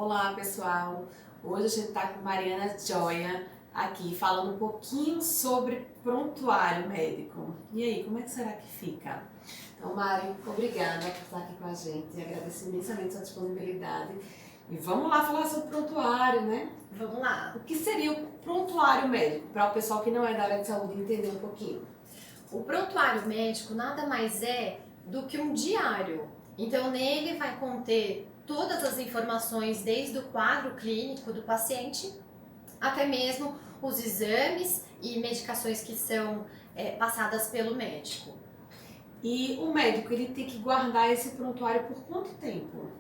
Olá pessoal, hoje a gente está com Mariana Joia aqui falando um pouquinho sobre prontuário médico. E aí, como é que será que fica? Então, Mari, obrigada por estar aqui com a gente, agradeço imensamente sua disponibilidade. E vamos lá falar sobre prontuário, né? Vamos lá. O que seria o prontuário médico, para o pessoal que não é da área de saúde entender um pouquinho? O prontuário médico nada mais é do que um diário. Então, nele vai conter todas as informações, desde o quadro clínico do paciente, até mesmo os exames e medicações que são passadas pelo médico. E o médico, ele tem que guardar esse prontuário por quanto tempo?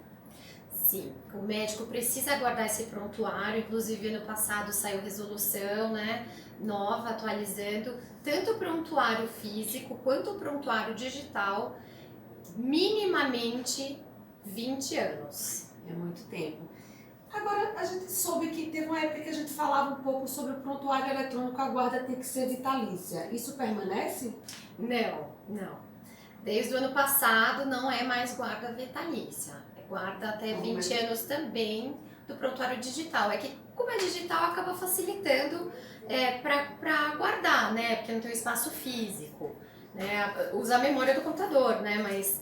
Sim, o médico precisa guardar esse prontuário, inclusive ano passado saiu resolução, né, nova, atualizando tanto o prontuário físico quanto o prontuário digital, minimamente 20 anos. É muito tempo. Agora, a gente soube que teve uma época que a gente falava um pouco sobre o prontuário eletrônico, a guarda tem que ser vitalícia. Isso permanece? Não. Desde o ano passado não é mais guarda vitalícia, é guarda até 20 anos também do prontuário digital. É que como é digital acaba facilitando para guardar, né? Porque não tem um espaço físico, né? Usa a memória do computador, né? Mas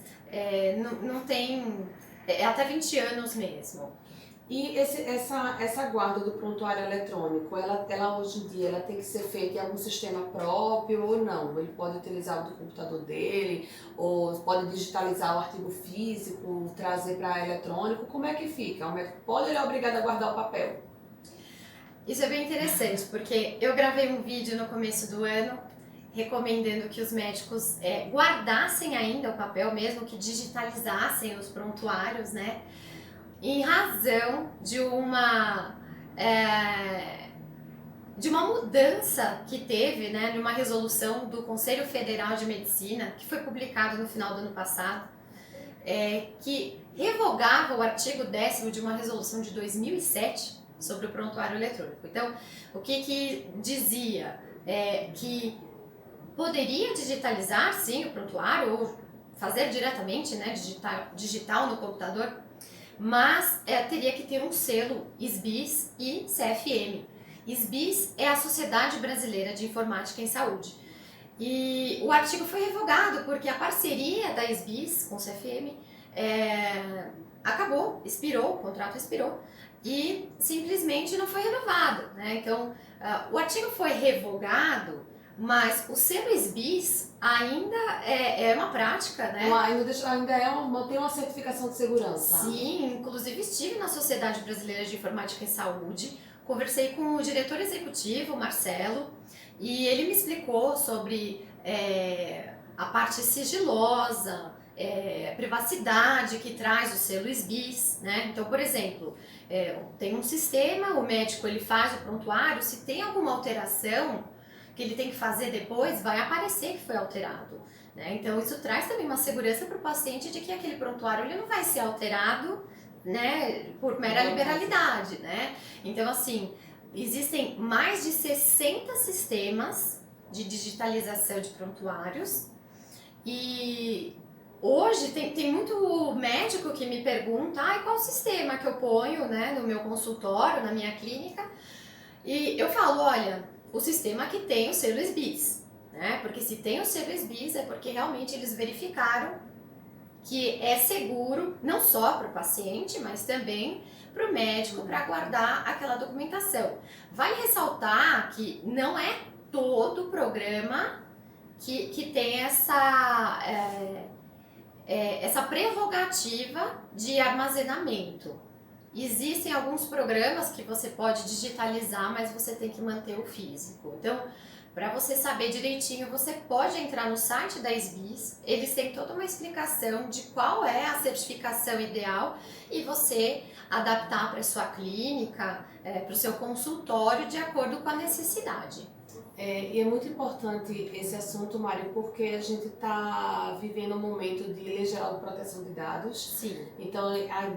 não tem, é até 20 anos mesmo. E essa guarda do prontuário eletrônico, ela hoje em dia ela tem que ser feita em algum sistema próprio ou não? Ele pode utilizar o do computador dele, ou pode digitalizar o artigo físico, trazer para eletrônico, como é que fica? O médico pode ou ele é obrigado a guardar o papel? Isso é bem interessante, porque eu gravei um vídeo no começo do ano recomendando que os médicos guardassem ainda o papel, mesmo que digitalizassem os prontuários, né? Em razão de uma mudança que teve, né, de uma resolução do Conselho Federal de Medicina, que foi publicado no final do ano passado, que revogava o artigo 10º de uma resolução de 2007 sobre o prontuário eletrônico. Então, o que dizia? Que poderia digitalizar, sim, o prontuário, ou fazer diretamente, né, digital no computador, mas teria que ter um selo SBIS e CFM. SBIS é a Sociedade Brasileira de Informática em Saúde. E o artigo foi revogado porque a parceria da SBIS com o CFM acabou, expirou, o contrato expirou e simplesmente não foi renovado, né? Então, o artigo foi revogado, mas o selo SBIS ainda é uma prática, né? Ainda mantém uma certificação de segurança. Sim, inclusive estive na Sociedade Brasileira de Informática em Saúde, conversei com o diretor executivo, Marcelo, e ele me explicou sobre a parte sigilosa, privacidade que traz o selo SBIS, né? Então, por exemplo, tem um sistema, o médico ele faz o prontuário, se tem alguma alteração que ele tem que fazer depois, vai aparecer que foi alterado, né? Então, isso traz também uma segurança para o paciente de que aquele prontuário ele não vai ser alterado, né, por mera liberalidade, né? Então, assim, existem mais de 60 sistemas de digitalização de prontuários e hoje tem muito médico que me pergunta qual sistema que eu ponho, né, no meu consultório, na minha clínica, e eu falo, olha, o sistema que tem o selo SBIS, né? Porque se tem o selo SBIS é porque realmente eles verificaram que é seguro não só para o paciente, mas também para o médico para guardar aquela documentação. Vale ressaltar que não é todo programa que tem essa prerrogativa de armazenamento. Existem alguns programas que você pode digitalizar, mas você tem que manter o físico. Então, para você saber direitinho, você pode entrar no site da SBIS, eles têm toda uma explicação de qual é a certificação ideal e você adaptar para a sua clínica, para o seu consultório, de acordo com a necessidade. E é muito importante esse assunto, Mário, porque a gente está vivendo um momento de Lei Geral de Proteção de Dados. Sim. Então,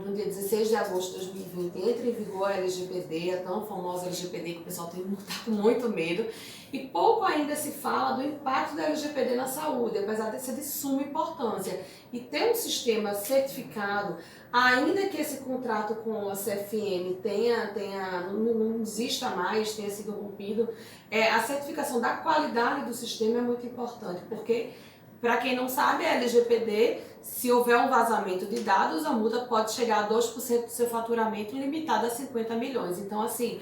no dia 16 de agosto de 2020, entra em vigor a LGPD, a tão famosa LGPD, que o pessoal está com muito medo. E pouco ainda se fala do impacto da LGPD na saúde, apesar de ser de suma importância. E ter um sistema certificado, ainda que esse contrato com a CFM não exista mais, tenha sido rompido, a certificação da qualidade do sistema é muito importante, porque, para quem não sabe, a LGPD, se houver um vazamento de dados, a multa pode chegar a 2% do seu faturamento, limitado a 50 milhões. Então, assim,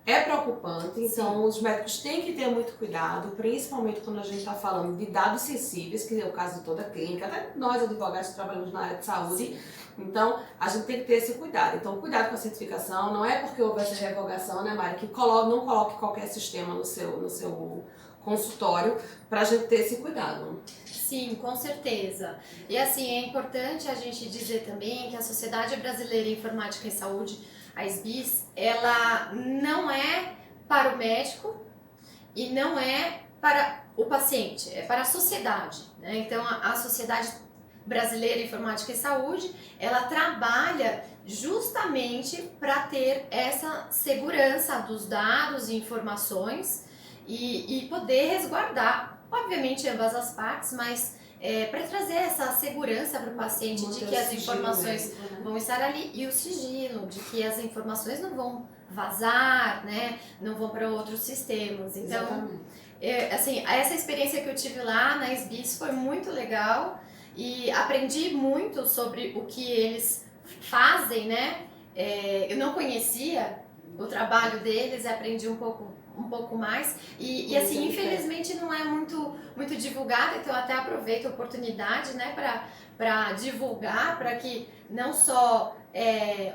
é preocupante. Então, os médicos têm que ter muito cuidado, principalmente quando a gente está falando de dados sensíveis, que é o caso de toda a clínica, até nós advogados que trabalhamos na área de saúde. Então, a gente tem que ter esse cuidado. Então, cuidado com a certificação. Não é porque houve essa revogação, né, Mari, que não coloque qualquer sistema no seu consultório, para a gente ter esse cuidado. Sim, com certeza. E assim, é importante a gente dizer também que a Sociedade Brasileira de Informática e Saúde, a SBIS, ela não é para o médico e não é para o paciente, é para a sociedade, né? Então, a Sociedade Brasileira de Informática e Saúde, ela trabalha justamente para ter essa segurança dos dados e informações e poder resguardar, obviamente, ambas as partes, mas para trazer essa segurança para o paciente de que as informações vão estar ali e o sigilo, de que as informações não vão vazar, né? Não vão para outros sistemas. Então, assim, essa experiência que eu tive lá na SBIS foi muito legal e aprendi muito sobre o que eles fazem, né? Eu não conhecia o trabalho deles, aprendi um pouco mais e assim, infelizmente não é muito divulgado, então eu até aproveito a oportunidade, né, para divulgar, para que não só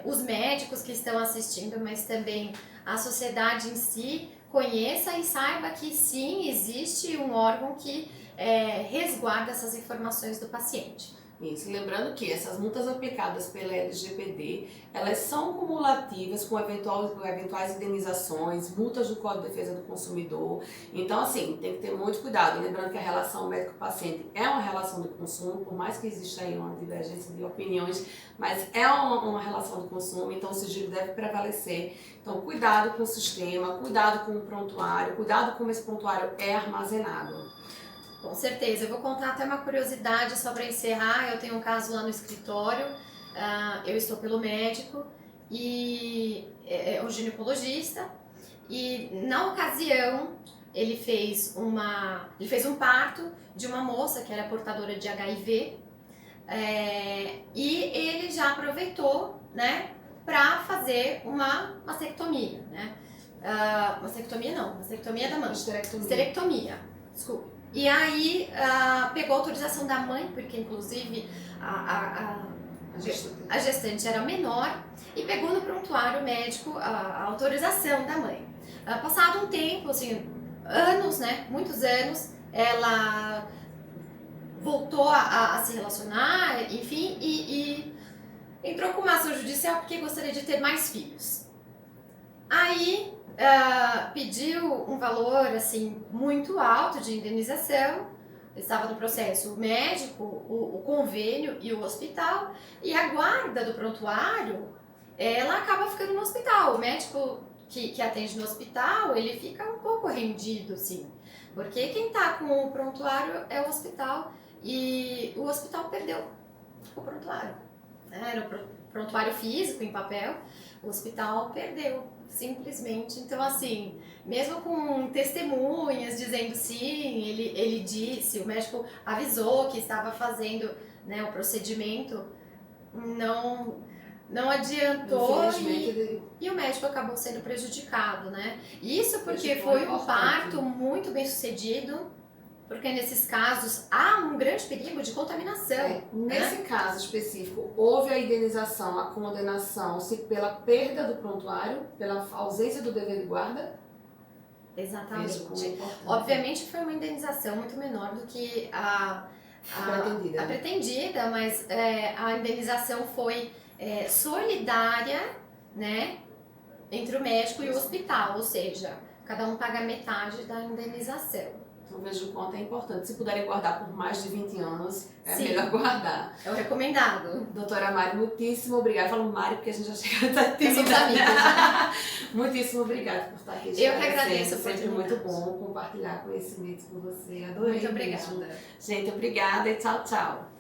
os médicos que estão assistindo, mas também a sociedade em si conheça e saiba que sim, existe um órgão que resguarda essas informações do paciente. Isso, lembrando que essas multas aplicadas pela LGPD, elas são cumulativas com eventuais indenizações, multas do Código de Defesa do Consumidor. Então, assim, tem que ter muito cuidado. Lembrando que a relação médico-paciente é uma relação de consumo, por mais que exista aí uma divergência de opiniões, mas é uma relação de consumo, então o sigilo deve prevalecer. Então, cuidado com o sistema, cuidado com o prontuário, cuidado como esse prontuário é armazenado. Com certeza, eu vou contar até uma curiosidade só para encerrar. Eu tenho um caso lá no escritório, eu estou pelo médico e é um ginecologista e na ocasião ele fez um parto de uma moça que era portadora de HIV e ele já aproveitou, né, para fazer uma mastectomia, né? Mastectomia da mama. Esterectomia, desculpa. E aí pegou a autorização da mãe, porque inclusive a gestante era menor, e pegou no prontuário médico a autorização da mãe. Passado um tempo, assim, anos, né, muitos anos, ela voltou a se relacionar, enfim, e entrou com uma ação judicial porque gostaria de ter mais filhos. Aí pediu um valor assim muito alto de indenização, estava no processo o médico, o convênio e o hospital, e a guarda do prontuário, ela acaba ficando no hospital. O médico que atende no hospital, ele fica um pouco rendido, assim, porque quem está com o prontuário é o hospital, e o hospital perdeu o prontuário. Era o prontuário físico em papel, o hospital perdeu, simplesmente. Então, assim, mesmo com testemunhas dizendo sim, ele disse, o médico avisou que estava fazendo, né, o procedimento, não adiantou e o médico acabou sendo prejudicado, né? Isso porque foi um parto muito bem sucedido, porque nesses casos há um grande perigo de contaminação. Nesse caso específico, houve a indenização, a condenação, se pela perda do prontuário, pela ausência do dever de guarda? Exatamente. Obviamente foi uma indenização muito menor do que a pretendida, mas a indenização foi solidária, né, entre o médico e o hospital, ou seja, cada um paga metade da indenização. Então veja o quanto é importante. Se puderem guardar por mais de 20 anos, é Sim. melhor guardar. É o recomendado. Doutora Mari, muitíssimo obrigada. Falo Mari porque a gente já chega a Nós somos amigas. Muitíssimo obrigada por estar aqui. Eu que agradeço a Sempre oportunidade. muito bom compartilhar conhecimentos com você. Adorei. Muito obrigada. Mesmo. Gente, obrigada e tchau, tchau.